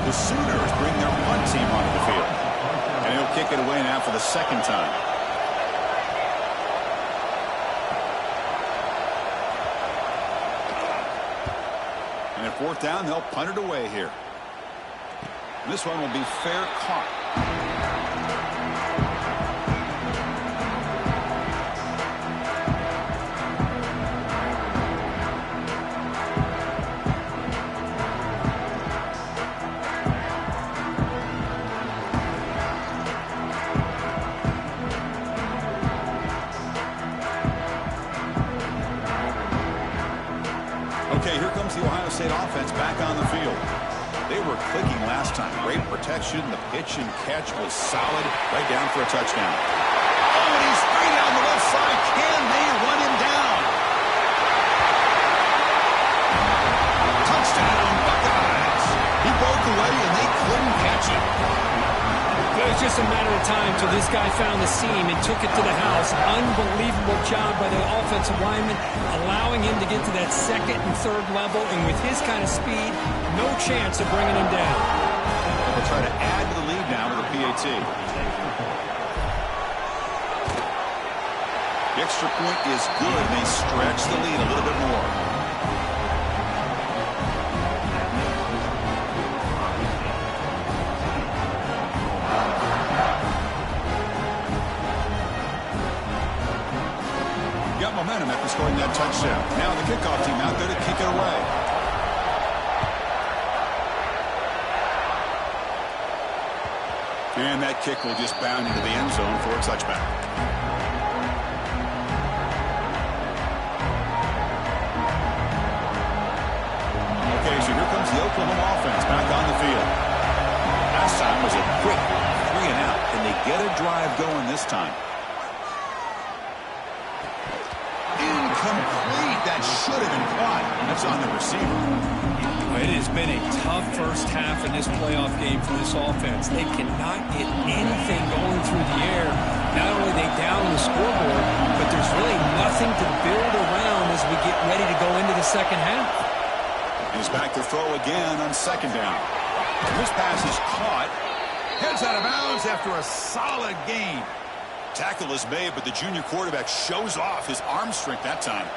The Sooners bring their punt team onto the field. And he'll kick it away now for the second time. And at fourth down, they'll punt it away here. This one will be fair caught. Okay, here comes the Ohio State offense back on the field. They were clicking last time. Great protection. The pitch and catch was solid. Right down for a touchdown. Oh, and he's straight down the left side. Can they run him down? Touchdown, Buckeyes. He broke away, and they couldn't catch him. It was just a matter of time till this guy found the seam and took it to the house. Unbelievable job by the offensive lineman, allowing him to get to that second and third level, and with his kind of speed, no chance of bringing him down. They'll try to add to the lead now with a PAT. The extra point is good. They stretch the lead a little bit more. Got momentum after scoring that touchdown. Now the kickoff team out there to kick it away. And that kick will just bound into the end zone for a touchback. Okay, so here comes the Oklahoma offense back on the field. Last time was a quick 3 and out. Can they get a drive going this time? Incomplete. That should have been caught. That's on the receiver. It has been a tough first half in this playoff game for this offense. They cannot get anything going through the air. Not only are they down the scoreboard, but there's really nothing to build around as we get ready to go into the second half. He's back to throw again on second down. This pass is caught. Heads out of bounds after a solid game. Tackle is made, but the junior quarterback shows off his arm strength that time.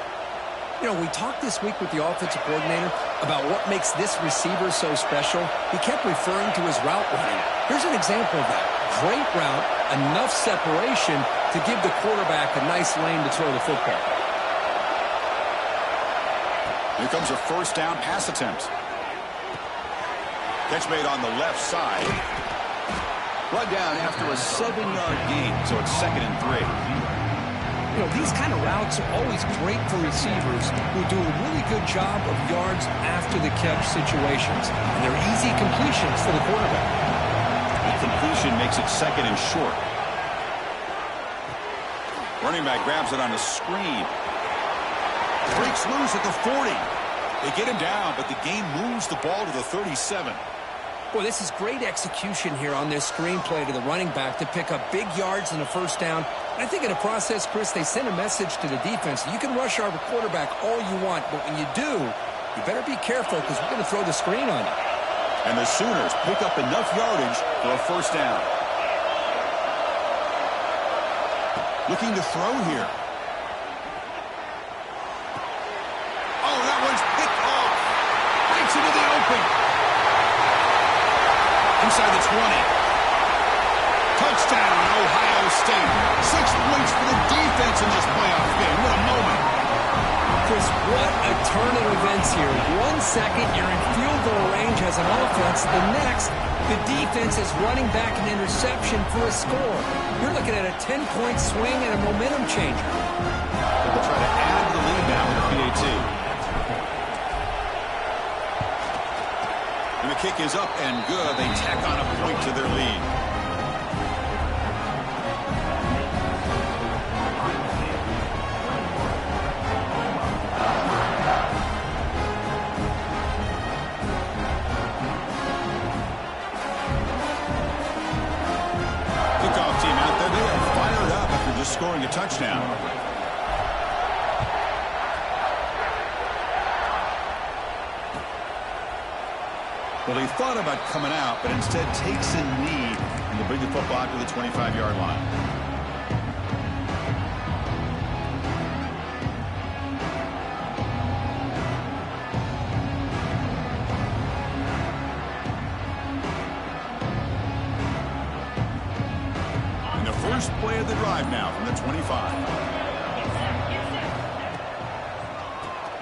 You know, we talked this week with the offensive coordinator about what makes this receiver so special. He kept referring to his route running. Here's an example of that. Great route, enough separation to give the quarterback a nice lane to throw the football. Here comes a first down pass attempt. Catch made on the left side. Brought down after a 7-yard gain, so it's 2nd and 3. You know, these kind of routes are always great for receivers who do a really good job of yards after the catch situations. And they're easy completions for the quarterback. The completion makes it 2nd and short. Running back grabs it on a screen. Breaks loose at the 40. They get him down, but the game moves the ball to the 37. Boy, this is great execution here on this screenplay to the running back to pick up big yards and a first down. And I think in the process, Chris, they send a message to the defense. You can rush our quarterback all you want, but when you do, you better be careful because we're going to throw the screen on you. And the Sooners pick up enough yardage for a first down. Looking to throw here. Oh, that one's picked off. Breaks into the open. Inside the 20. Touchdown, Ohio State. 6 points for the defense in this playoff game. What a moment. Chris, what a turn of events here. 1 second, you're in field goal range as an offense. The next, the defense is running back an interception for a score. You're looking at a 10-point swing and a momentum changer. They'll try to add to the lead now with a PAT. And the kick is up and good. They tack on a point to their lead. Kickoff team out there. They are fired up after just scoring a touchdown. Well, he thought about coming out, but instead takes a knee and will bring the football out to the 25-yard line. And the first play of the drive now from the 25.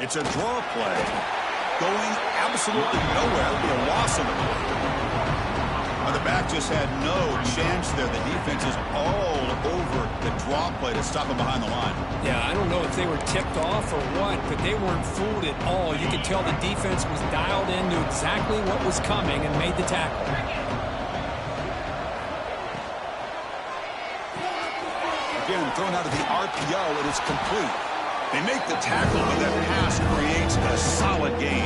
It's a draw play. Going absolutely nowhere. It'll be a loss on the play. The back just had no chance there. The defense is all over the draw play to stop him behind the line. Yeah, I don't know if they were tipped off or what, but they weren't fooled at all. You could tell the defense was dialed in, knew exactly what was coming, and made the tackle. Again, thrown out of the RPO, and it's complete. They make the tackle, but that pass creates a solid gain.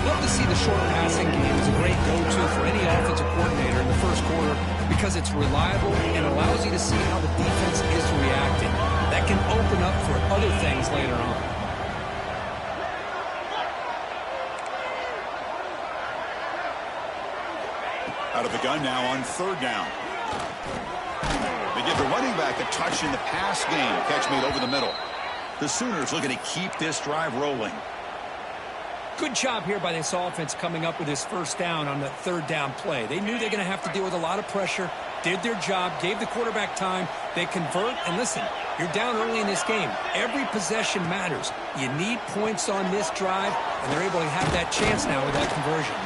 Love to see the short passing game as a great go-to for any offensive coordinator in the first quarter because it's reliable and allows you to see how the defense is reacting. That can open up for other things later on. Out of the gun now on third down. They give the running back a touch in the pass game. Catch made over the middle. The Sooners looking to keep this drive rolling. Good job here by this offense coming up with this first down on the third down play. They knew they're going to have to deal with a lot of pressure, did their job, gave the quarterback time. They convert, and listen, you're down early in this game. Every possession matters. You need points on this drive, and they're able to have that chance now with that conversion.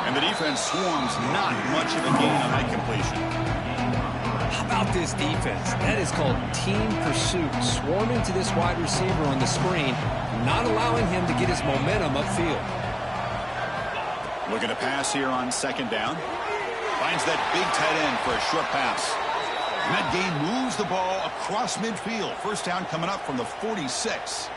And the defense swarms not much of a gain on that completion. How about this defense? That is called team pursuit. Swarming to this wide receiver on the screen, not allowing him to get his momentum upfield. Looking to pass here on second down. Finds that big tight end for a short pass. And that gain moves the ball across midfield. First down coming up from the 46.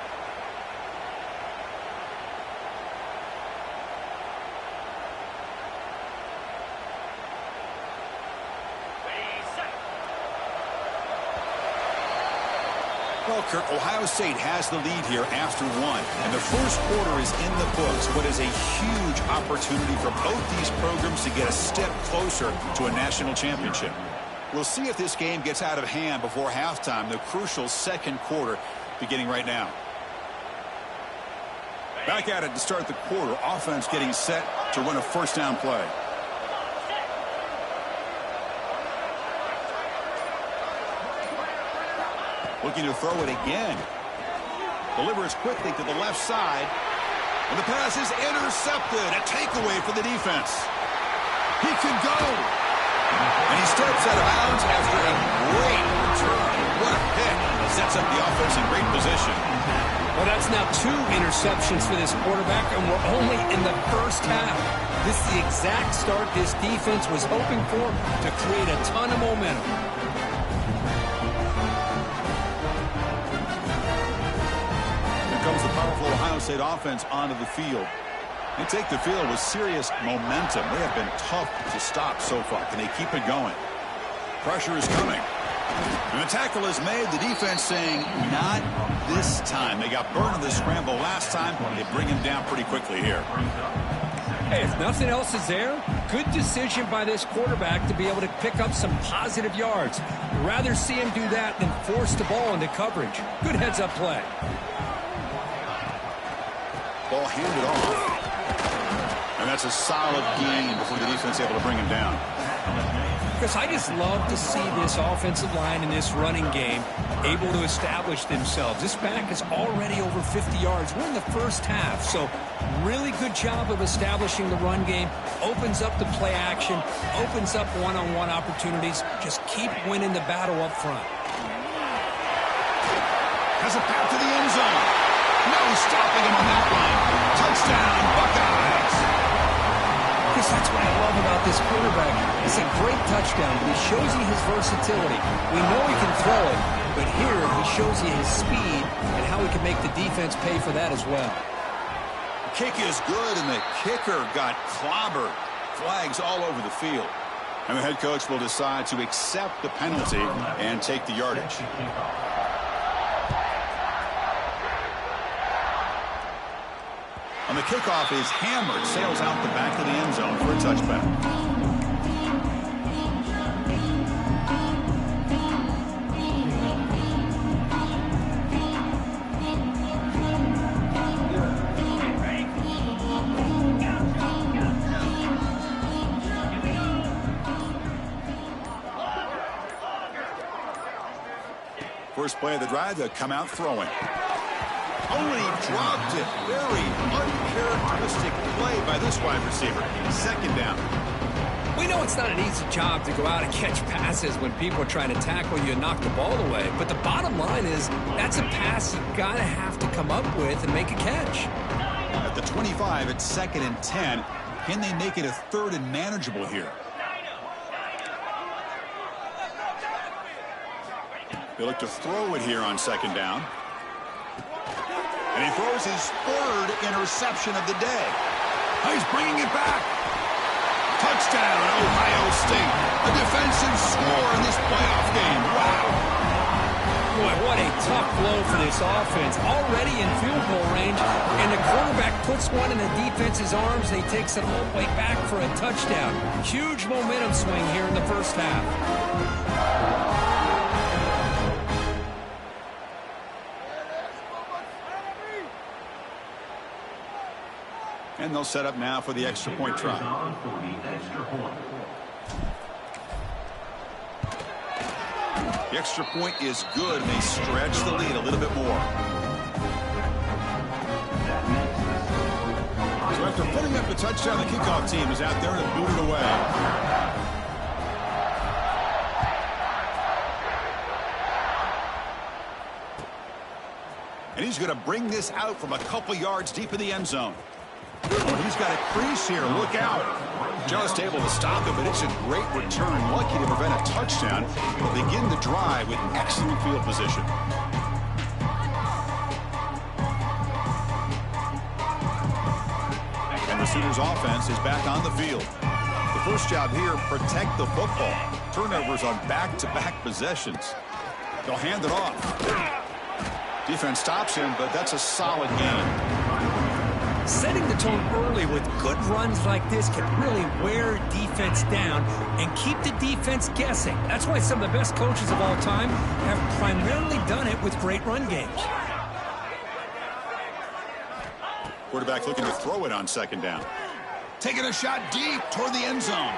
Well, Kirk, Ohio State has the lead here after one, and the first quarter is in the books. What is a huge opportunity for both these programs to get a step closer to a national championship. We'll see if this game gets out of hand before halftime, the crucial second quarter beginning right now. Back at it to start the quarter. Offense getting set to run a first down play. Looking to throw it again. Delivers quickly to the left side. And the pass is intercepted. A takeaway for the defense. He can go. And he steps out of bounds after a great return. What a pick. Sets up the offense in great position. Well, that's now 2 interceptions for this quarterback, and we're only in the first half. This is the exact start this defense was hoping for to create a ton of momentum. Comes the powerful Ohio State offense onto the field. They take the field with serious momentum. They have been tough to stop so far. Can they keep it going? Pressure is coming. And the tackle is made. The defense saying, not this time. They got burned on the scramble last time. They bring him down pretty quickly here. Hey, if nothing else is there, good decision by this quarterback to be able to pick up some positive yards. Rather see him do that than force the ball into coverage. Good heads-up play. Ball handed off. And that's a solid gain before the defense able to bring him down. Because I just love to see this offensive line in this running game able to establish themselves. This back is already over 50 yards. We're in the first half, so really good job of establishing the run game. Opens up the play action, opens up one-on-one opportunities. Just keep winning the battle up front. Has a path to the end zone. No stopping him on that one. Touchdown, Buckeyes. Because that's what I love about this quarterback. It's a great touchdown, but he shows you his versatility. We know he can throw it, but here he shows you his speed and how he can make the defense pay for that as well. The kick is good, and the kicker got clobbered. Flags all over the field. And the head coach will decide to accept the penalty and take the yardage. On the the kickoff is hammered, sails out the back of the end zone for a touchback. First play of the drive, they'll come out throwing. Oh, and he dropped it. Very uncharacteristic play by this wide receiver. Second down. We know it's not an easy job to go out and catch passes when people are trying to tackle you and knock the ball away. But the bottom line is that's a pass you got to have to come up with and make a catch. At the 25, it's 2nd and 10. Can they make it a 3rd and manageable here? They look to throw it here on 2nd down. And he throws his 3rd interception of the day. Oh, he's bringing it back. Touchdown, Ohio State. A defensive score in this playoff game. Wow. Boy, what a tough blow for this offense. Already in field goal range, and the quarterback puts one in the defense's arms. He takes it all the way back for a touchdown. Huge momentum swing here in the first half. And they'll set up now for the extra point try. The extra point is good, and they stretch the lead a little bit more. So after putting up the touchdown, the kickoff team is out there to boot it away. And he's going to bring this out from a couple yards deep in the end zone. Oh, he's got a crease here. Look out. Just able to stop it, but it's a great return. Lucky to prevent a touchdown. They'll begin the drive with excellent field position. And the Sooners offense is back on the field. The first job here, protect the football. Turnovers on back-to-back possessions. They'll hand it off. Defense stops him, but that's a solid game. Setting the tone early with good runs like this can really wear defense down and keep the defense guessing. That's why some of the best coaches of all time have primarily done it with great run games. Quarterback looking to throw it on 2nd down. Taking a shot deep toward the end zone.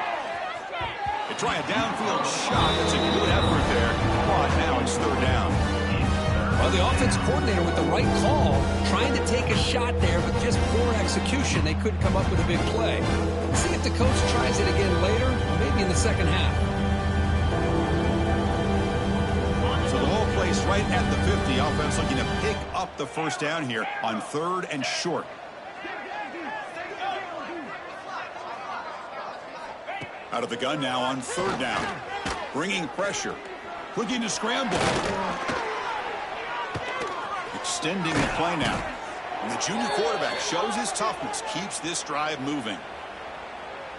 They try a downfield shot. That's a good effort there. But now it's 3rd down. Well, the offense coordinator with the right call, trying to take a shot there, but just poor execution. They couldn't come up with a big play. Let's see if the coach tries it again later, maybe in the second half. So the whole place right at the 50. Offense looking to pick up the first down here on 3rd and short. Out of the gun now on 3rd down. Bringing pressure. Looking to scramble. Extending the play now. And the junior quarterback shows his toughness, keeps this drive moving.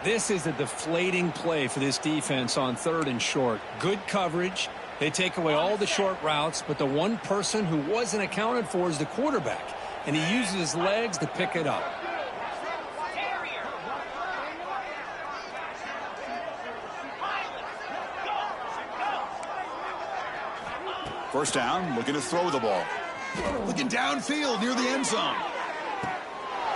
This is a deflating play for this defense on 3rd and short. Good coverage. They take away all the short routes, but the one person who wasn't accounted for is the quarterback, and he uses his legs to pick it up. First down, looking to throw the ball. Looking downfield near the end zone.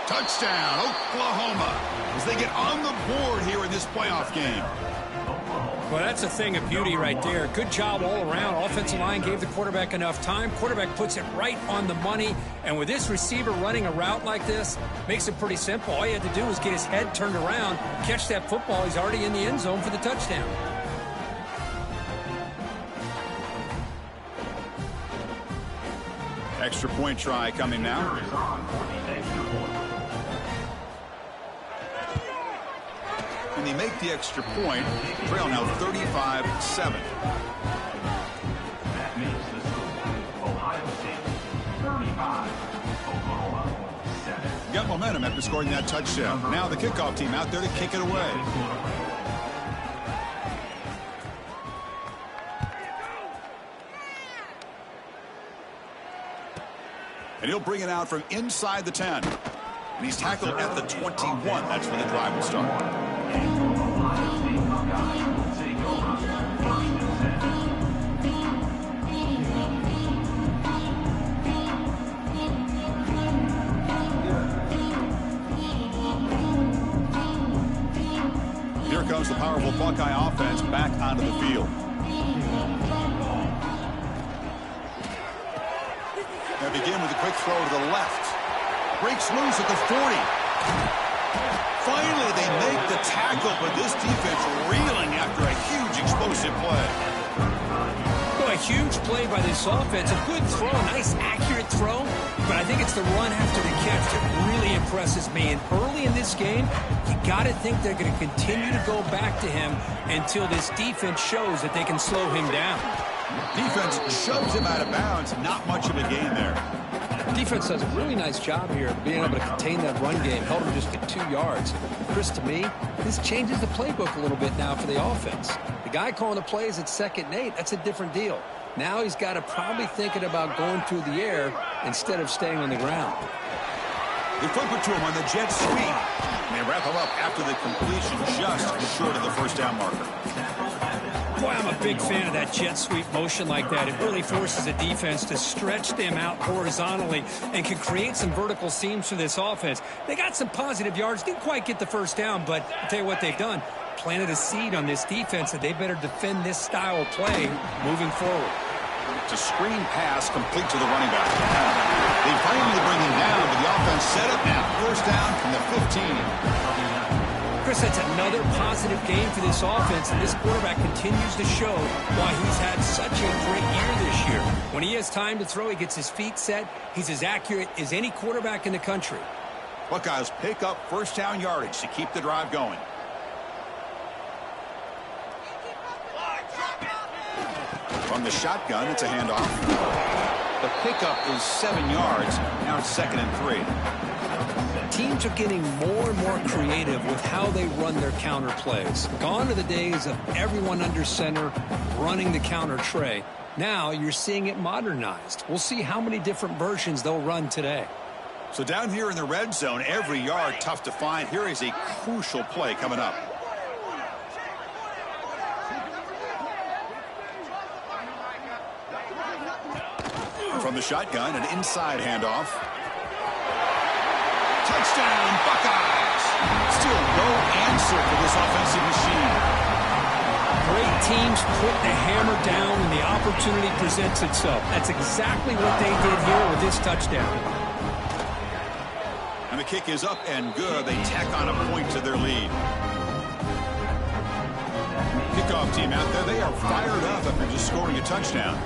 Touchdown, Oklahoma, as they get on the board here in this playoff game. Well, that's a thing of beauty right there. Good job all around. Offensive line gave the quarterback enough time. Quarterback puts it right on the money. And with this receiver running a route like this, makes it pretty simple. All he had to do was get his head turned around, catch that football. He's already in the end zone for the touchdown. Extra point try coming now. And they make the extra point. Trail now 35-7. That makes the score Ohio State 35, Oklahoma 7. Got momentum after scoring that touchdown. Now the kickoff team out there to kick it away. And he'll bring it out from inside the 10. And he's tackled at the 21. That's when the drive will start. Ohio State Buckeyes will take over 1st and 10. Here comes the powerful Buckeye offense back onto the field. They begin with a quick throw to the left. Breaks loose at the 40. Finally, they make the tackle, but this defense reeling after a huge explosive play. Well, a huge play by this offense. A good throw, a nice accurate throw. But I think it's the run after the catch that really impresses me. And early in this game, you got to think they're going to continue to go back to him until this defense shows that they can slow him down. Defense shoves him out of bounds. Not much of a gain there. Defense does a really nice job here of being able to contain that run game. Held him just at 2 yards. Chris, to me, this changes the playbook a little bit now for the offense. The guy calling the plays at 2nd and 8, that's a different deal. Now he's got to probably thinking about going through the air instead of staying on the ground. They flip it to him on the jet sweep. And they wrap him up after the completion just short of the first down marker. Boy, I'm a big fan of that jet sweep motion like that. It really forces the defense to stretch them out horizontally and can create some vertical seams for this offense. They got some positive yards, didn't quite get the first down, but I'll tell you what they've done. Planted a seed on this defense that they better defend this style of play moving forward. It's a screen pass complete to the running back. They finally bring him down, but the offense set up now. First down from the 15. Chris, that's another positive game for this offense, and this quarterback continues to show why he's had such a great year this year. When he has time to throw, he gets his feet set. He's as accurate as any quarterback in the country. Buckeyes pick up first down yardage to keep the drive going. From the shotgun, it's a handoff. The pickup is 7 yards. Now it's 2nd and 3. Teams are getting more and more creative with how they run their counter plays. Gone are the days of everyone under center running the counter tray. Now you're seeing it modernized. We'll see how many different versions they'll run today. So down here in the red zone, every yard tough to find. Here is a crucial play coming up. From the shotgun, an inside handoff. Touchdown, Buckeyes! Still no answer for this offensive machine. Great teams put the hammer down when the opportunity presents itself. That's exactly what they did here with this touchdown. And the kick is up and good. They tack on a point to their lead. Kickoff team out there. They are fired up after just scoring a touchdown.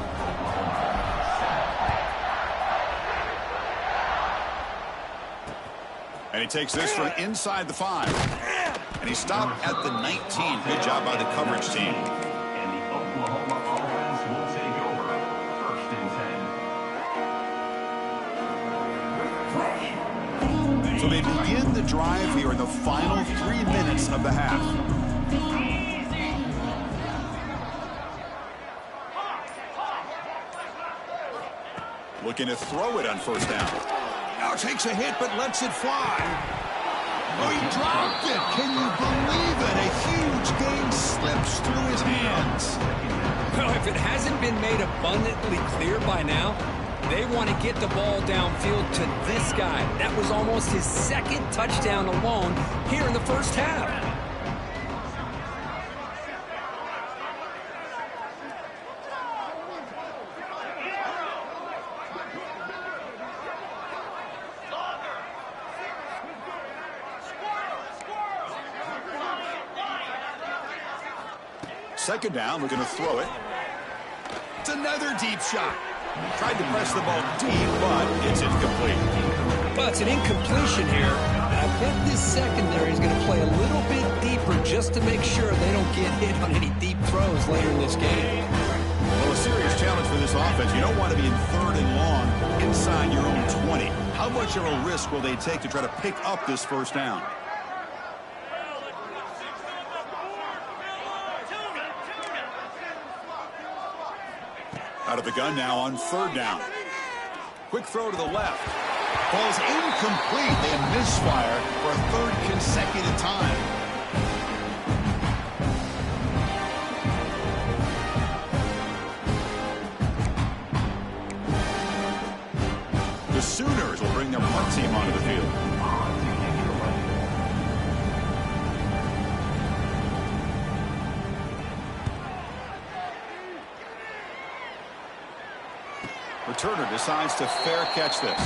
And he takes this from inside the 5. And he stopped at the 19. Good job by the coverage team. And the Oklahoma offense will take over 1st and 10. So they begin the drive here in the final 3 minutes of the half. Looking to throw it on first down. Now takes a hit, but lets it fly. Oh, he dropped it. Can you believe it? A huge gain slips through his hands. Well, if it hasn't been made abundantly clear by now, they want to get the ball downfield to this guy. That was almost his 2nd touchdown alone here in the first half. Second down, we're going to throw it. It's another deep shot. Tried to press the ball deep, but it's incomplete. Well, it's an incompletion here. I bet this secondary is going to play a little bit deeper just to make sure they don't get hit on any deep throws later in this game. Well, a serious challenge for this offense. You don't want to be in 3rd and long inside your own 20. How much of a risk will they take to try to pick up this first down? Out of the gun now on 3rd down. Quick throw to the left. Falls incomplete. They misfire for a third consecutive time. The Sooners will bring their punt team onto the field. Returner decides to fair catch this.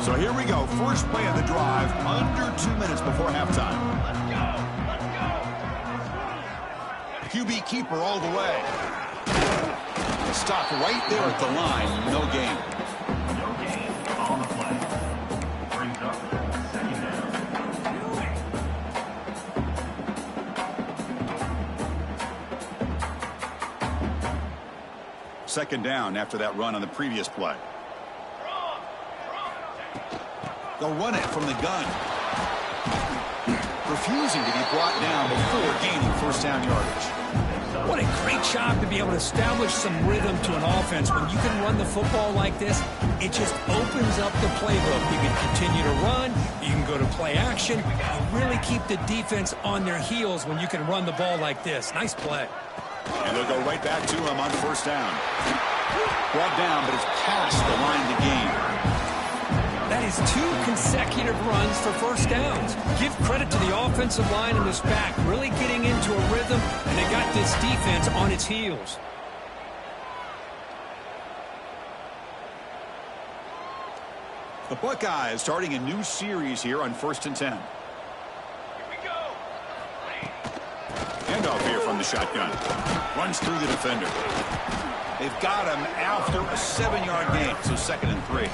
So here we go. First play of the drive, under 2 minutes before halftime. QB keeper all the way. Stopped right there at the line. No gain. On the play. Brings up second down. Second down after that run on the previous play. They'll run it from the gun. Refusing to be brought down before gaining first down yardage. What a great job to be able to establish some rhythm to an offense. When you can run the football like this, it just opens up the playbook. You can continue to run. You can go to play action. You really keep the defense on their heels when you can run the ball like this. Nice play. And they'll go right back to him on first down. Brought down, but it's past the line to gain. That is 2 consecutive runs for first downs. Give credit to the offensive line and this back, really getting into a rhythm, and they got this defense on its heels. The Buckeyes starting a new series here on 1st and 10. Handoff here from the shotgun. Runs through the defender. They've got him after a 7-yard gain, so 2nd and 3.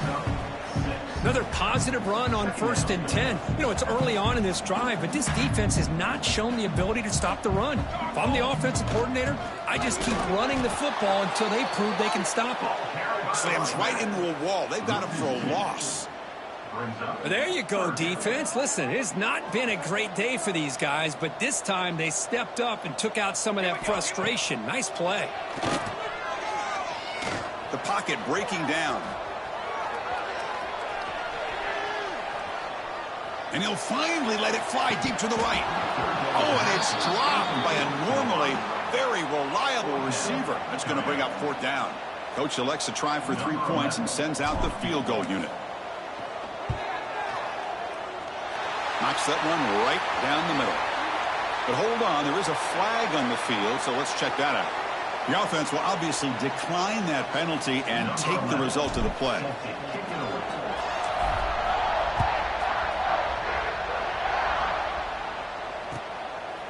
Another positive run on 1st and 10. You know, it's early on in this drive, but this defense has not shown the ability to stop the run. If I'm the offensive coordinator, I just keep running the football until they prove they can stop it. Slams right into a wall. They've got him for a loss. There you go, defense. Listen, it's not been a great day for these guys, but this time they stepped up and took out some of that frustration. Nice play. The pocket breaking down. And he'll finally let it fly deep to the right. Oh, and it's dropped by a normally very reliable receiver. That's going to bring up 4th down. Coach elects to try for 3 points and sends out the field goal unit. Knocks that one right down the middle. But hold on, there is a flag on the field, so let's check that out. The offense will obviously decline that penalty and take the result of the play.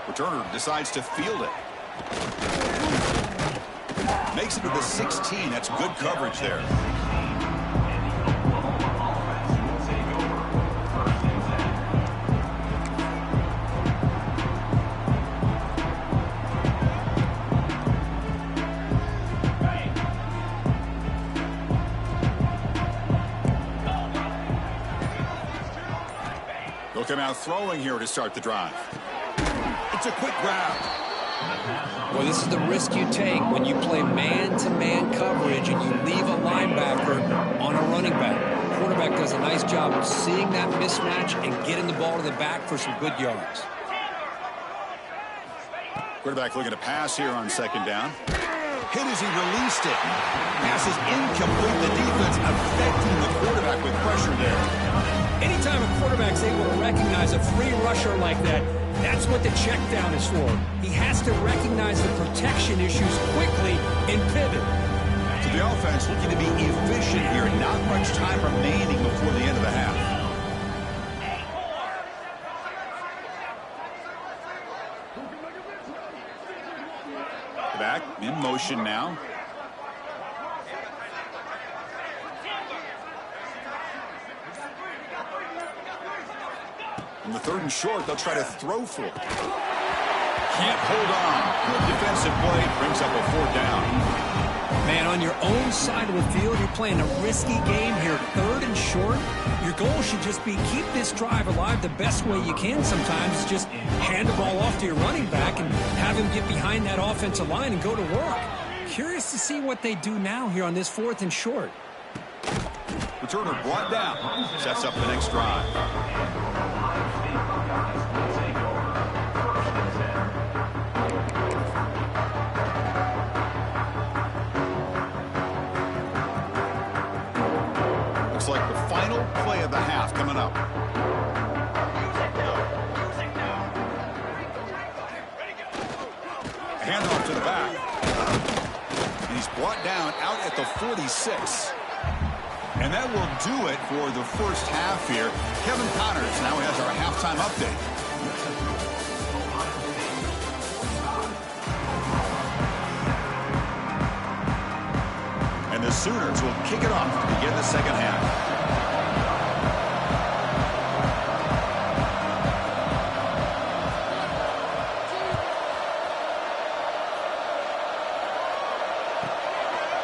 Returner decides to field it. Makes it to the 16. That's good coverage there. They'll come out throwing here to start the drive. It's a quick grab. Well, this is the risk you take when you play man-to-man coverage and you leave a linebacker on a running back. The quarterback does a nice job of seeing that mismatch and getting the ball to the back for some good yards. Quarterback looking to pass here on 2nd down. Hit as he released it. Pass is incomplete. The defense affecting the quarterback with pressure there. Anytime a quarterback's able to recognize a free rusher like that, that's what the check down is for. He has to recognize the protection issues quickly and pivot. So the offense looking to be efficient here. Not much time remaining before the end of the half. Back in motion now. On the 3rd and short, they'll try to throw for it. Can't hold on. Good defensive play brings up a 4th down. Man, on your own side of the field, you're playing a risky game here, 3rd and short. Your goal should just be keep this drive alive the best way you can sometimes. Just hand the ball off to your running back and have him get behind that offensive line and go to work. Curious to see what they do now here on this 4th and short. Returner brought down. Sets up the next drive. Looks like the final play of the half coming up. Handoff to the back. And he's brought down out at the 46. And that will do it for the first half here. Kevin Connors now has our halftime update. And the Sooners will kick it off to begin the second half.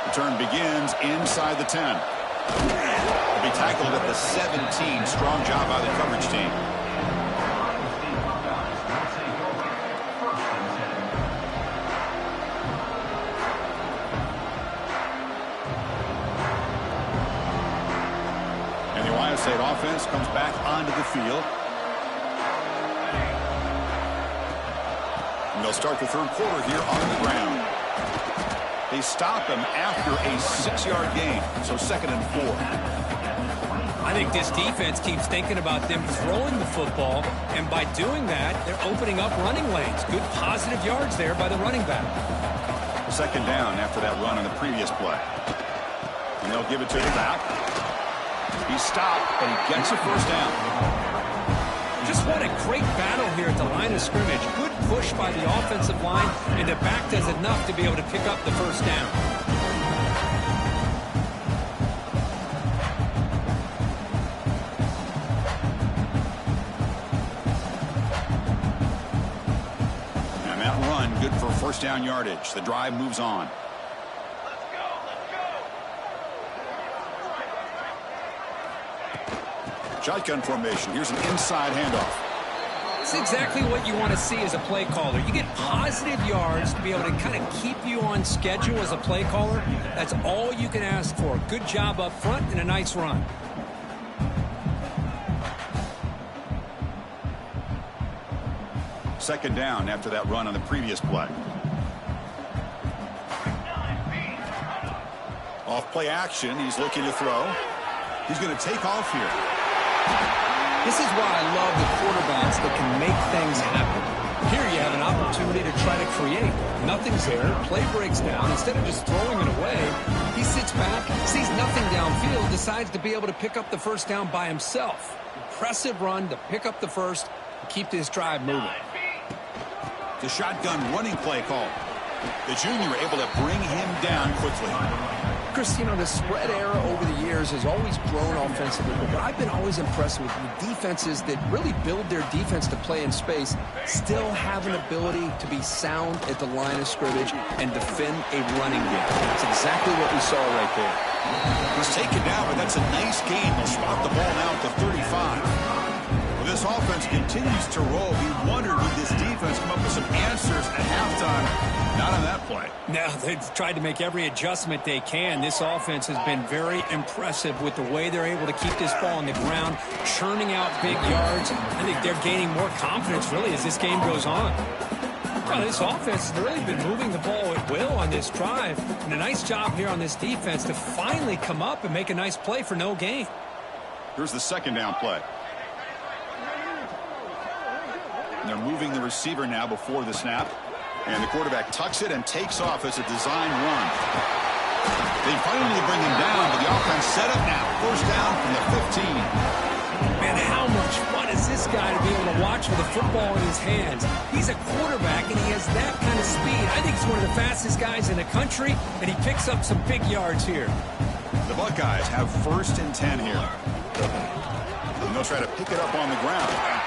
Return begins inside the 10. Will be tackled at the 17. Strong job by the coverage team. And the Ohio State offense comes back onto the field. And they'll start the 3rd quarter here on the ground. They stop him after a 6-yard gain, so 2nd and 4. I think this defense keeps thinking about them throwing the football, and by doing that, they're opening up running lanes. Good positive yards there by the running back. 2nd down after that run on the previous play. And they'll give it to the back. He's stopped, but he gets a first down. Just what a great battle here at the line of scrimmage. Good push by the offensive line, and the back does enough to be able to pick up the first down. And that run, good for first down yardage. The drive moves on. Shotgun formation. Here's an inside handoff. It's exactly what you want to see as a play caller. You get positive yards to be able to kind of keep you on schedule as a play caller. That's all you can ask for. Good job up front and a nice run. Second down after that run on the previous play. Off play action. He's looking to throw. He's going to take off here. This is why I love the quarterbacks that can make things happen. Here you have an opportunity to try to create. Nothing's there. Play breaks down. Instead of just throwing it away, he sits back, sees nothing downfield, decides to be able to pick up the first down by himself. Impressive run to pick up the first and keep this drive moving. The shotgun running play call. The junior able to bring him down quickly. Chris, you know, the spread era over the years has always grown offensively, but I've been always impressed with the defenses that really build their defense to play in space, still have an ability to be sound at the line of scrimmage and defend a running game. That's exactly what we saw right there. He's taken down, but that's a nice gain. They'll spot the ball now at the 35. Well, this offense continues to roll. We wondered, would this defense come up with some answers at halftime? Not on that play. No, they've tried to make every adjustment they can. This offense has been very impressive with the way they're able to keep this ball on the ground, churning out big yards. I think they're gaining more confidence, really, as this game goes on. Well, this offense has really been moving the ball at will on this drive. And a nice job here on this defense to finally come up and make a nice play for no gain. Here's the second down play. And they're moving the receiver now before the snap. And the quarterback tucks it and takes off as a design run. They finally bring him down, but the offense set up now. First down from the 15. Man, how much fun is this guy to be able to watch with a football in his hands? He's a quarterback, and he has that kind of speed. I think he's one of the fastest guys in the country, and he picks up some big yards here. The Buckeyes have first and 10 here. And they'll try to pick it up on the ground.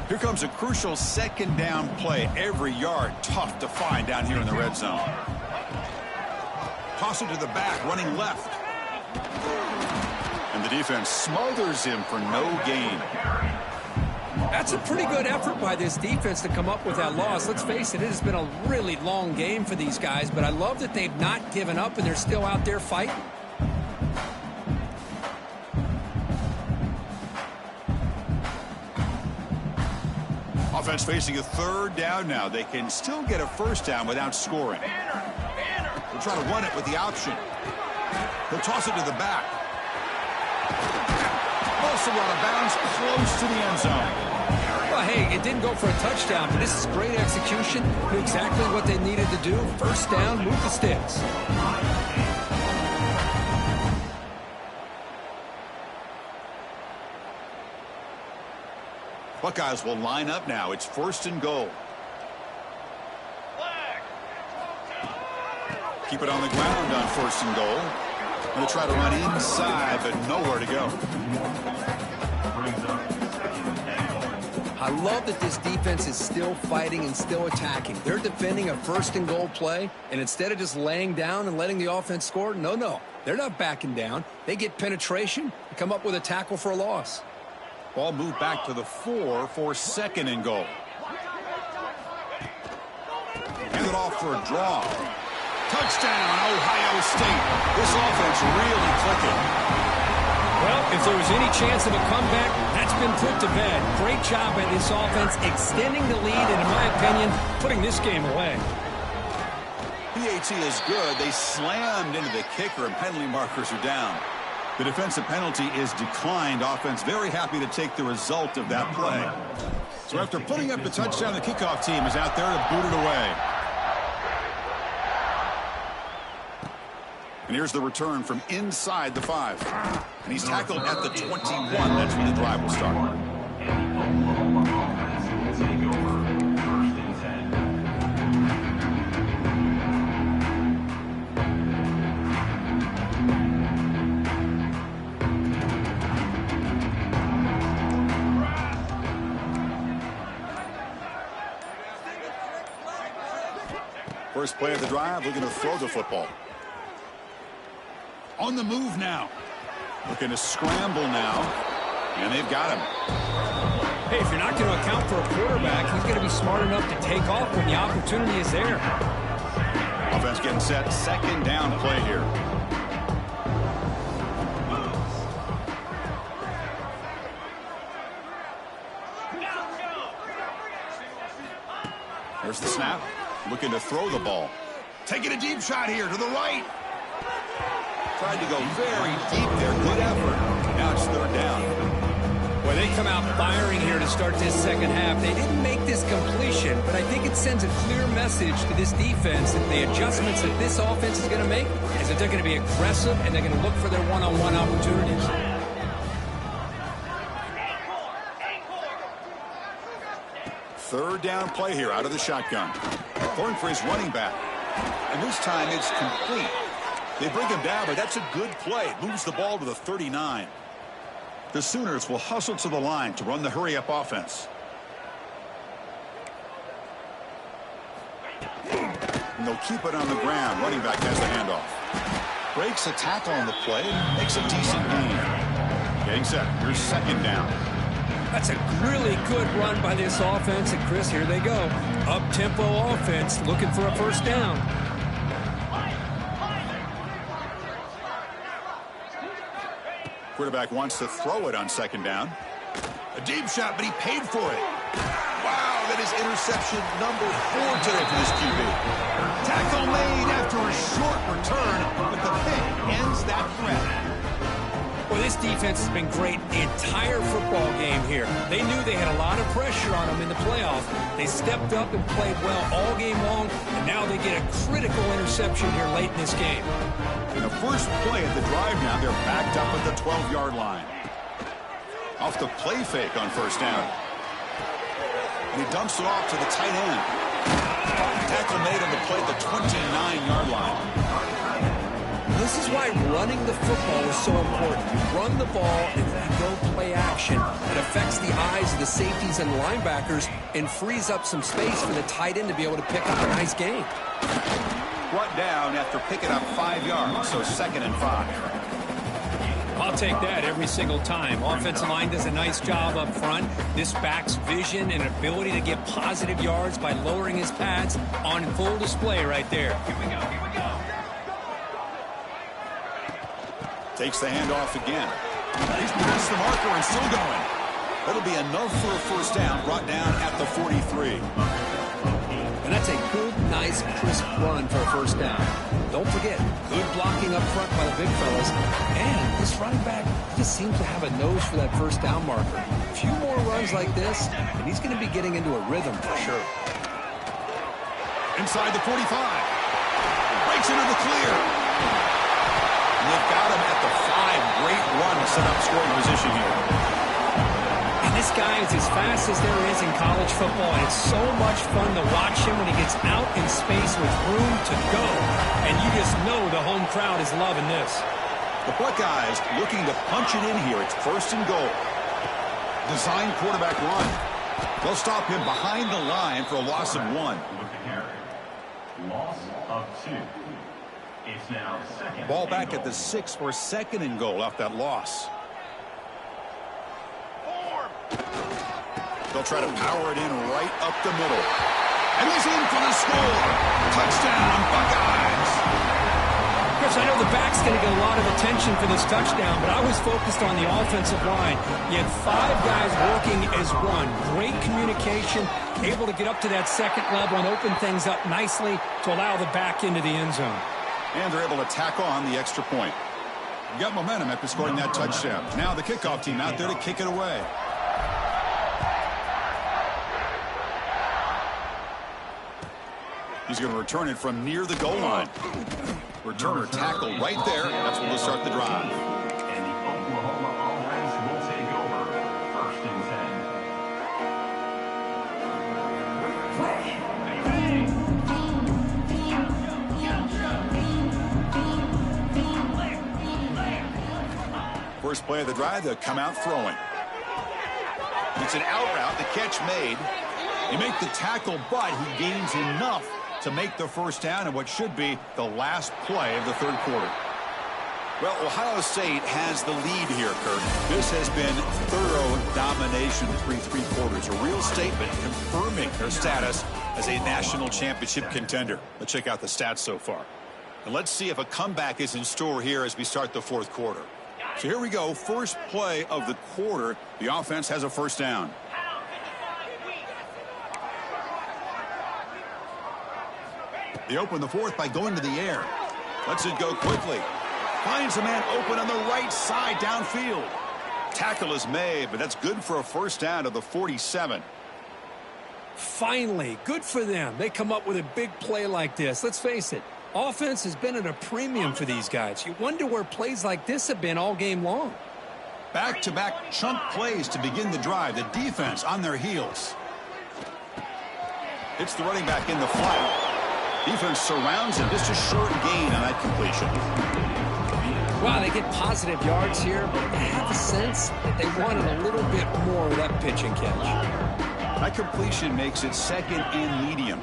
Here comes a crucial second down play. Every yard tough to find down here in the red zone. Toss it to the back, running left. And the defense smothers him for no gain. That's a pretty good effort by this defense to come up with that loss. Let's face it, it has been a really long game for these guys, but I love that they've not given up and they're still out there fighting. Offense facing a third down now. They can still get a first down without scoring. They'll try to run it with the option. They'll toss it to the back. Also out of bounds, close to the end zone. Well, hey, it didn't go for a touchdown, but this is great execution. Knew exactly what they needed to do. First down, move the sticks. Buckeyes will line up now. It's first and goal. Keep it on the ground on first and goal. They'll try to run inside, but nowhere to go. I love that this defense is still fighting and still attacking. They're defending a first and goal play, and instead of just laying down and letting the offense score, no. They're not backing down. They get penetration and come up with a tackle for a loss. Ball moved back to the 4 for second and goal. Hand it off for a draw. Touchdown, Ohio State. This offense really clicking. Well, if there was any chance of a comeback, that's been put to bed. Great job by this offense extending the lead and, in my opinion, putting this game away. PAT is good. They slammed into the kicker, and penalty markers are down. The defensive penalty is declined. Offense very happy to take the result of that play. So after putting up the touchdown, the kickoff team is out there to boot it away. And here's the return from inside the 5. And he's tackled at the 21. That's when the drive will start. First play of the drive, looking to throw the football. On the move now. Looking to scramble now. And they've got him. Hey, if you're not going to account for a quarterback, he's going to be smart enough to take off when the opportunity is there. Offense getting set. Second down play here. There's the snap. Looking to throw the ball. Taking a deep shot here to the right. Tried to go very deep there. Good effort. Now it's third down. Well, they come out firing here to start this second half. They didn't make this completion, but I think it sends a clear message to this defense that the adjustments that this offense is going to make is that they're going to be aggressive and they're going to look for their one-on-one opportunities. Third down play here out of the shotgun. Going for his running back. And this time it's complete. They bring him down, but that's a good play. Moves the ball to the 39. The Sooners will hustle to the line to run the hurry-up offense. And they'll keep it on the ground. Running back has the handoff. Breaks a tackle on the play and makes a decent gain. Getting set. Here's second down. That's a really good run by this offense. And, Chris, here they go. Up-tempo offense looking for a first down. Quarterback wants to throw it on second down. A deep shot, but he paid for it. Wow, that is interception number 4 today for this QB. Tackle made after a short return, but the pick ends that threat. Well, this defense has been great the entire football game here. They knew they had a lot of pressure on them in the playoffs. They stepped up and played well all game long, and now they get a critical interception here late in this game. In the first play at the drive now, they're backed up at the 12-yard line. Off the play fake on first down. And he dumps it off to the tight end. Tackle made on the play at the 29-yard line. This is why running the football is so important. You run the ball and you go play action. And a affects the eyes of the safeties and the linebackers and frees up some space for the tight end to be able to pick up a nice gain. Brought down after picking up 5 yards, so 2nd and 5. I'll take that every single time. Offensive line does a nice job up front. This back's vision and ability to get positive yards by lowering his pads on full display right there. Here we go. Takes the handoff again. He's past the marker and still going. That'll be enough for a first down, brought down at the 43. And that's a good, nice, crisp run for a first down. Don't forget, good blocking up front by the big fellas. And this running back just seems to have a nose for that first down marker. A few more runs like this, and he's going to be getting into a rhythm for sure. Inside the 45. Breaks into the clear. And they've got him at the 5. Great run to set up scoring position here. And this guy is as fast as there is in college football, and it's so much fun to watch him when he gets out in space with room to go. And you just know the home crowd is loving this. The Buckeyes looking to punch it in here. It's 1st and goal. Design quarterback run. They'll stop him behind the line for a loss of 1. Loss of 2. It's now 2nd. Ball back at the 6 for 2nd and goal off that loss. They'll try to power it in right up the middle. And he's in for the score. Touchdown, Buckeyes. Chris, I know the back's going to get a lot of attention for this touchdown, but I was focused on the offensive line. You had 5 guys working as one. Great communication, able to get up to that 2nd level and open things up nicely to allow the back into the end zone. And they're able to tack on the extra point. You got momentum after scoring that touchdown. Now the kickoff team out there to kick it away. He's going to return it from near the goal line. Returner tackle right there. That's where we'll start the drive. And the Oklahoma offense will take over. 1st and 10. First play of the drive, they'll come out throwing. It's an out route, the catch made. You make the tackle, but he gains enough to make the first down in what should be the last play of the 3rd quarter. Well, Ohio State has the lead here, Kurt. This has been thorough domination through 3 quarters. A real statement confirming their status as a national championship contender. Let's check out the stats so far. And let's see if a comeback is in store here as we start the 4th quarter. So here we go. First play of the quarter. The offense has a first down. They open the 4th by going to the air. Lets it go quickly. Finds a man open on the right side downfield. Tackle is made, but that's good for a first down to the 47. Finally, good for them. They come up with a big play like this. Let's face it, offense has been at a premium for these guys. You wonder where plays like this have been all game long. Back-to-back chunk plays to begin the drive. The defense on their heels. Hits the running back in the flat. Defense surrounds him. Just a short gain on that completion. Wow, they get positive yards here, but I have a sense that they wanted a little bit more of that pitch and catch. That completion makes it 2nd and medium.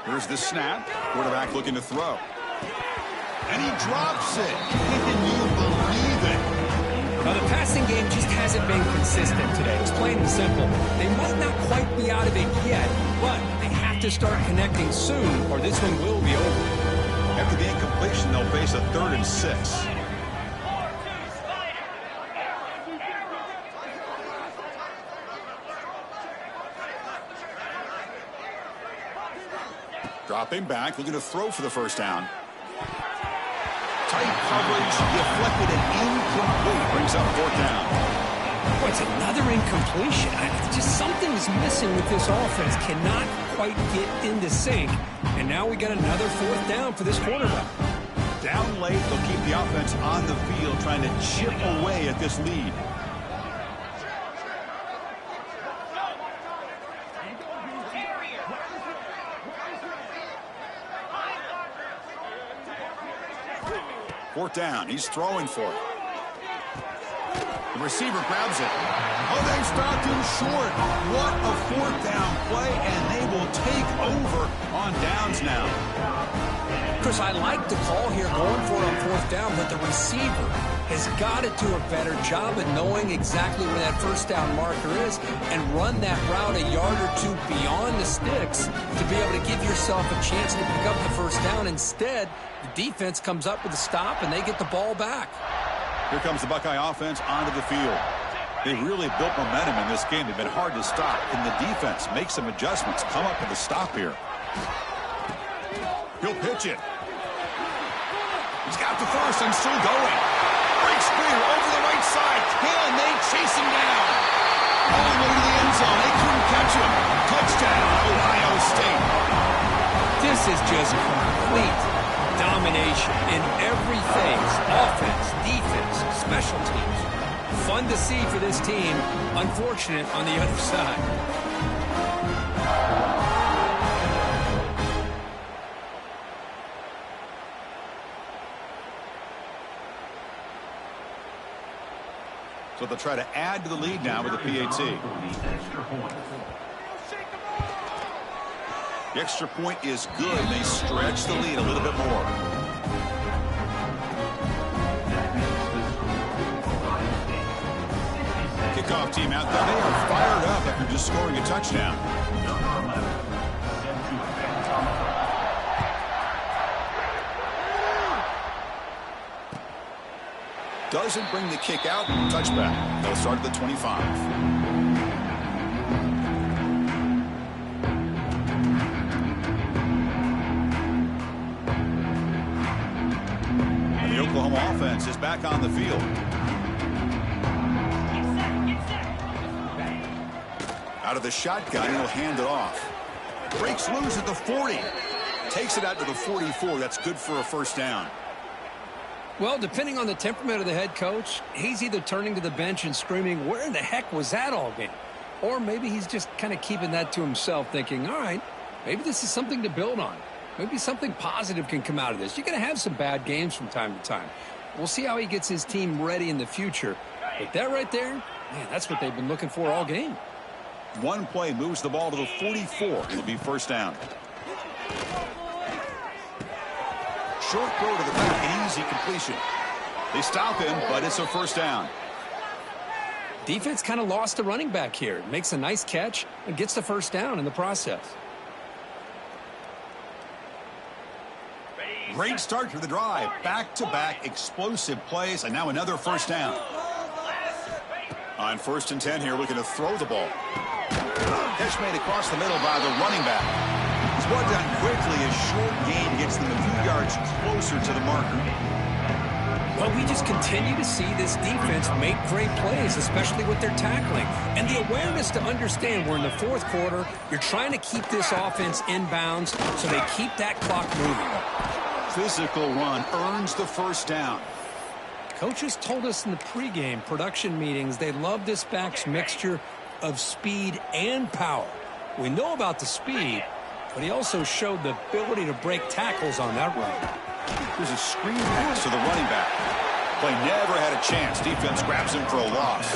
Here's the snap. Quarterback looking to throw. And he drops it. Can you believe it? Now, the passing game just hasn't been consistent today. It's plain and simple. They might not quite be out of it yet, but they have to start connecting soon, or this one will be over. After the incompletion, they'll face a 3rd and 6. Dropping back, looking to throw for the first down. Tight coverage, deflected and incomplete. Brings up 4th down. Boy, it's another incompletion. Just something's missing with this offense. Cannot quite get into sync. And now we got another 4th down for this quarterback. Down late, they'll keep the offense on the field, trying to chip away at this lead. 4th down. He's throwing for it. The receiver grabs it. Oh, they stopped him short. What a 4th down play, and they will take over on downs now. Chris, I like the call here going for it on 4th down, but the receiver has got to do a better job of knowing exactly where that 1st down marker is and run that route a yard or two beyond the sticks to be able to give yourself a chance to pick up the 1st down. Instead, the defense comes up with a stop, and they get the ball back. Here comes the Buckeye offense onto the field. They really built momentum in this game. They've been hard to stop. Can the defense make some adjustments, come up with a stop here? He'll pitch it. He's got the first and still going. Breaks clear over the right side. Can they chase him down? All the way to the end zone. They couldn't catch him. Touchdown, Ohio State. This is just complete domination in every phase. Offense, defense, special teams. Fun to see for this team. Unfortunate on the other side. So they'll try to add to the lead now with the PAT. The extra point is good. They stretch the lead a little bit more. Kickoff team out there. They are fired up after just scoring a touchdown. Doesn't bring the kick out. Touchback. They'll start at the 25. The Oklahoma offense is back on the field. Out of the shotgun, he'll hand it off. Breaks loose at the 40. Takes it out to the 44. That's good for a 1st down. Well, depending on the temperament of the head coach, he's either turning to the bench and screaming, where in the heck was that all game? Or maybe he's just kind of keeping that to himself, thinking, all right, maybe this is something to build on. Maybe something positive can come out of this. You're going to have some bad games from time to time. We'll see how he gets his team ready in the future. But that right there, man, that's what they've been looking for all game. One play moves the ball to the 44. It'll be 1st down. Short throw to the back, an easy completion. They stop him, but it's a 1st down. Defense kind of lost the running back here. Makes a nice catch and gets the 1st down in the process. Great start to the drive. Back-to-back explosive plays, and now another 1st down. On 1st and 10 here, looking to throw the ball. Catch made across the middle by the running back. It's one done quickly. A short gain gets them a few yards closer to the marker. Well, we just continue to see this defense make great plays, especially with their tackling. And the awareness to understand we're in the 4th quarter. You're trying to keep this offense in bounds so they keep that clock moving. Physical run earns the 1st down. Coaches told us in the pregame production meetings they love this back's mixture of speed and power. We know about the speed, but he also showed the ability to break tackles on that run. There's a screen pass to the running back. Play never had a chance. Defense grabs him for a loss.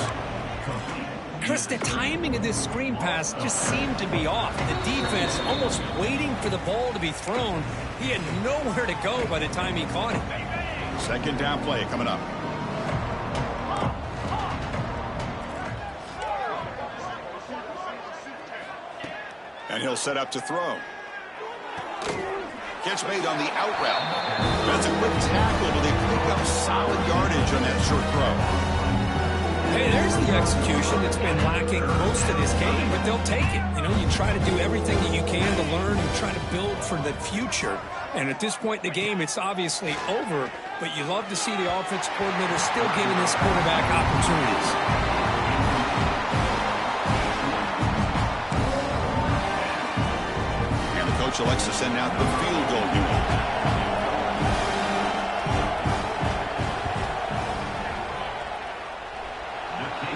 Chris, the timing of this screen pass just seemed to be off. The defense almost waiting for the ball to be thrown. He had nowhere to go by the time he caught it. 2nd down play coming up. And he'll set up to throw. Catch made on the out route. That's a quick tackle, but they pick up solid yardage on that short throw. Hey, there's the execution that's been lacking most of this game, but they'll take it. You know, you try to do everything that you can to learn and try to build for the future. And at this point in the game, it's obviously over, but you love to see the offensive coordinator still giving this quarterback opportunities. And the coach elects to send out the field goal unit.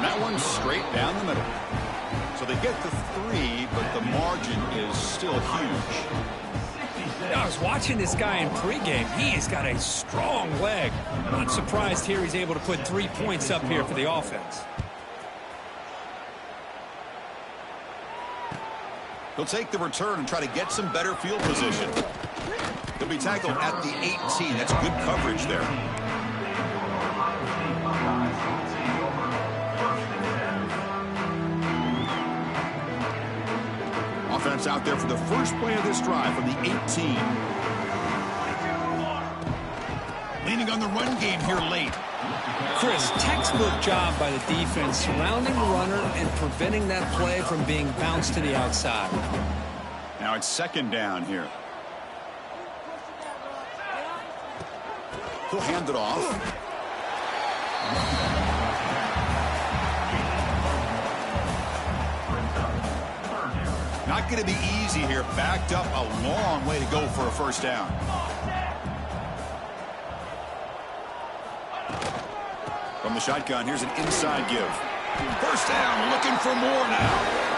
That one's straight down the middle. So they get the 3, but the margin is still huge. I was watching this guy in pregame. He's got a strong leg. Not surprised here he's able to put 3 points up here for the offense. He'll take the return and try to get some better field position. He'll be tackled at the 18. That's good coverage there. Offense out there for the first play of this drive from the 18. Leaning on the run game here late. Chris, textbook job by the defense surrounding the runner and preventing that play from being bounced to the outside. Now it's second down here. He'll hand it off. Not going to be easy here. Backed up a long way to go for a first down. From the shotgun, here's an inside give. First down, looking for more now.